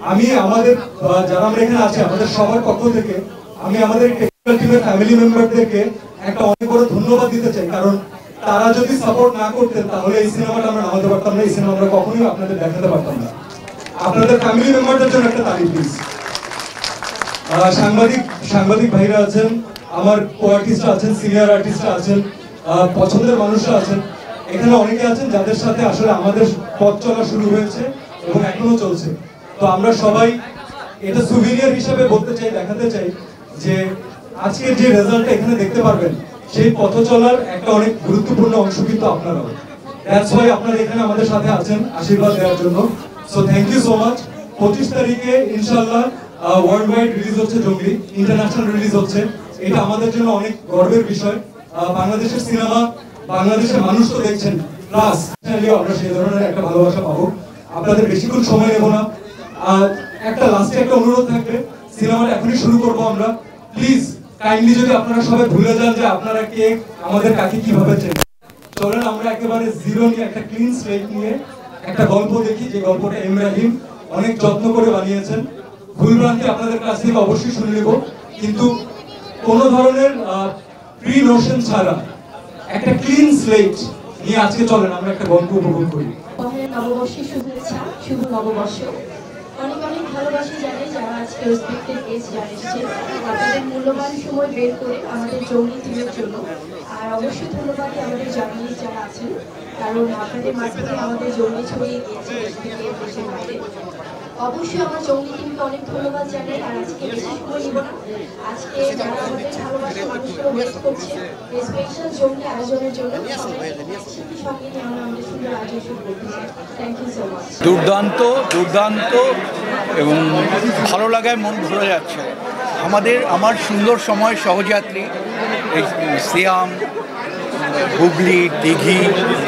আমি আমাদের যারা আমরা এখানে আছি আমাদের সবার পক্ষ থেকে আমি আমাদের টেকনিক্যাল টিমের ফ্যামিলি মেম্বারদেরকে একটা অনেক বড় ধন্যবাদ দিতে চাই, কারণ তারা যদি সাপোর্ট না করতেন তাহলে এই সিনেমাটা আমরা নামাতে পারতাম না, এই সিনেমা আমরা কখনোই আপনাদের দেখাতে পারতাম না। আপনাদের ফ্যামিলি মেম্বারদের জন্য একটা তারিফ প্লিজ। সাংবাদিক ভাইরা আছেন, আমার কো আর্টিস্টরা আছেন, সিনিয়র আর্টিস্টরা আছেন, পছন্দের মানুষরা আছেন, এখানে অনেকে আছেন যাদের সাথে আসলে আমাদের পথ চলা শুরু হয়েছে এবং এখনো চলছে। তো আমরা সবাই এটা সুভিনিয়ার হিসেবে বলতে চাই, দেখাতে চাই যে আজকের যে রেজাল্টটা এখানে দেখতে পারবেন সেই পথ চলার একটা অনেক গুরুত্বপূর্ণ অংশ কিন্তু আপনারাও। দ্যাটস ওয়াই আপনারা এখানে আমাদের সাথে আছেন আশীর্বাদ দেওয়ার জন্য। So thank you so much. 25 তারিখে ইনশাআল্লাহ ওয়ার্ল্ড ওয়াইড রিলিজ হচ্ছে জঙ্গলি, ইন্টারন্যাশনাল রিলিজ হচ্ছে। এটা আমাদের জন্য অনেক গর্বের বিষয়। বাংলাদেশের সিনেমা, বাংলাদেশের মানুষ তো দেখছেন, প্লাস আমরা সেই ধরনের একটা ভালোবাসা পাবো। আপনাদের বেশিক্ষণ সময় নেব না, একটা লাস্টে একটা অনুরোধ থাকবে, সিনেমাটা এখনই শুরু করবো আমরা। প্লিজ কাইন্ডলি যদি আপনারা সবাই ভুলে যান যে আপনারা কে, আমাদের কাকে কিভাবে চেনেন, চলেন আমরা একেবারে জিরো নিয়ে একটা ক্লিন স্লেট নিয়ে একটা গল্প দেখি, যে গল্পটা ইব্রাহিম অনেক যত্ন করে বানিয়েছেন। ভুলভ্রান্তি আপনাদের কাছ থেকে অবশ্যই শুনে নেব, কিন্তু কোনো ধরনের প্রি নোশন ছাড়া একটা ক্লিন স্লেট নিয়ে আজকে চলেন আমরা একটা গল্প উপভোগ করি। নববর্ষের শুভেচ্ছা, শুভ নববর্ষ। অনেক অনেক ভালোবাসি জানাই যারা আজকে রেসপেক্টেড গেস্ট যারা এসেছে, আপনাদের মূল্যবান সময় বের করে আমাদের জঙ্গলি টিমের জন্য। আর অবশ্যই ধন্যবাদ আমাদের জার্নালিস্ট যারা আছেন, কারণ আপনাদের মাধ্যমে আমাদের জঙ্গলি ছড়িয়ে গিয়েছে দেশের বাইরে। অবশ্যই আমার জঙ্গলি টিমকে অনেক ধন্যবাদ জানাই। আর আজকে বেশি সময় নিব না, আজকে যারা আমাদের ভালোবাসার মানুষগুলো ওয়েট করছে স্পেশাল জঙ্গলি আয়োজনের জন্য, একসাথে সঙ্গে নিয়ে আমরা আমাদের সুন্দর আয়োজন শুরু করতে চাই। Thank you so much. দুর্দান্ত এবং ভালো লাগায় মন ভরে যাচ্ছে। আমার সুন্দর সময় সহযাত্রী সিয়াম, হুগলি, দিঘি,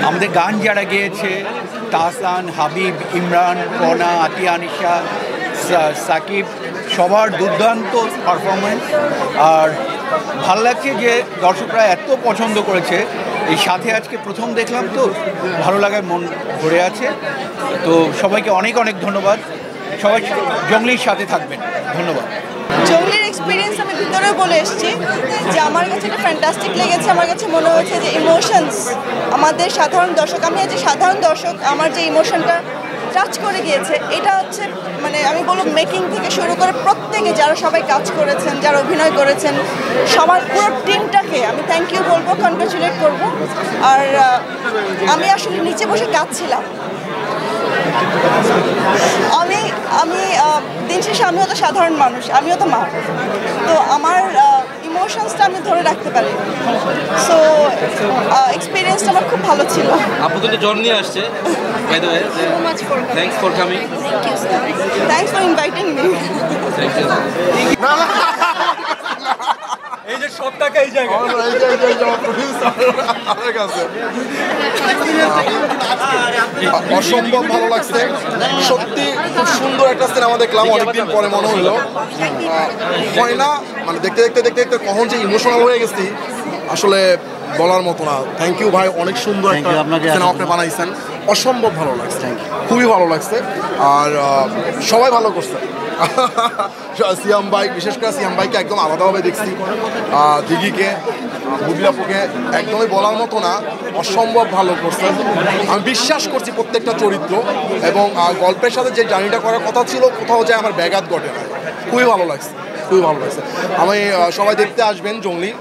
আমাদের গান যারা গেয়েছে তাহসান, হাবিব, ইমরান, কনা, আতিয়া, নিশা, সাকিব, সবার দুর্দান্ত পারফরমেন্স। আর ভাল লাগছে যে দর্শকরা এত পছন্দ করেছে। এই সাথে আজকে প্রথম দেখলাম, তো ভালো লাগায় মন ভরে আছে। তো সবাইকে অনেক অনেক ধন্যবাদ। সবাই জঙ্গলির সাথে থাকবেন। ধন্যবাদ। জঙ্গলির এক্সপিরিয়েন্স আমি ভিতরে বলে এসেছি যে আমার কাছে এটা ফ্যান্টাস্টিক লেগেছে। আমার কাছে মনে হয়েছে যে ইমোশনস আমাদের সাধারণ দর্শক, আমি যে সাধারণ দর্শক আমার যে ইমোশনটা টাচ করে গিয়েছে, এটা হচ্ছে মানে আমি বলব মেকিং থেকে শুরু করে প্রত্যেকে যারা সবাই কাজ করেছেন, যারা অভিনয় করেছেন, সবার পুরো টিমটাকে আমি থ্যাংক ইউ বলবো, কনগ্রাচুলেট করবো। আর আমি আসলে নিচে বসে কাঁদছিলাম। আমি দিন শেষে আমিও তো সাধারণ মানুষ, আমিও তো মা, তো আমার ইমোশনসটা আমি ধরে রাখতে পারি। সো এক্সপিরিয়েন্সটা আমার খুব ভালো ছিল। আপু কিন্তু জন নিয়ে আসছে, by the way, thanks for coming, thanks for inviting me. Thank you. এই যে সব টাকা এই জায়গায় অসম্ভব ভালো লাগছে, সত্যি খুব সুন্দর একটা সিনেমা দেখলাম। অনেকদিন পরে মনে হলো হয় না, মানে দেখতে দেখতে কখন যে ইমোশনাল হয়ে গেছি আসলে বলার মতো না। থ্যাংক ইউ ভাই, অনেক সুন্দর একটা সিনেমা আপনি বানাইছেন, অসম্ভব ভালো লাগছে, খুবই ভালো লাগছে। আর সবাই ভালো করছে, সিয়াম ভাই, বিশেষ করে সিয়াম ভাইকে একদম আলাদাভাবে দেখছি, দিঘিকে, বুবলাপুকে একদমই বলার মতো না, অসম্ভব ভালো করছে। আমি বিশ্বাস করছি প্রত্যেকটা চরিত্র এবং গল্পের সাথে যে জার্নিটা করার কথা ছিল কোথাও যায় আমার ব্যাঘাত ঘটে না। খুবই ভালো লাগছে, খুবই ভালো লাগছে। আমি সবাই দেখতে আসবেন জঙ্গলি।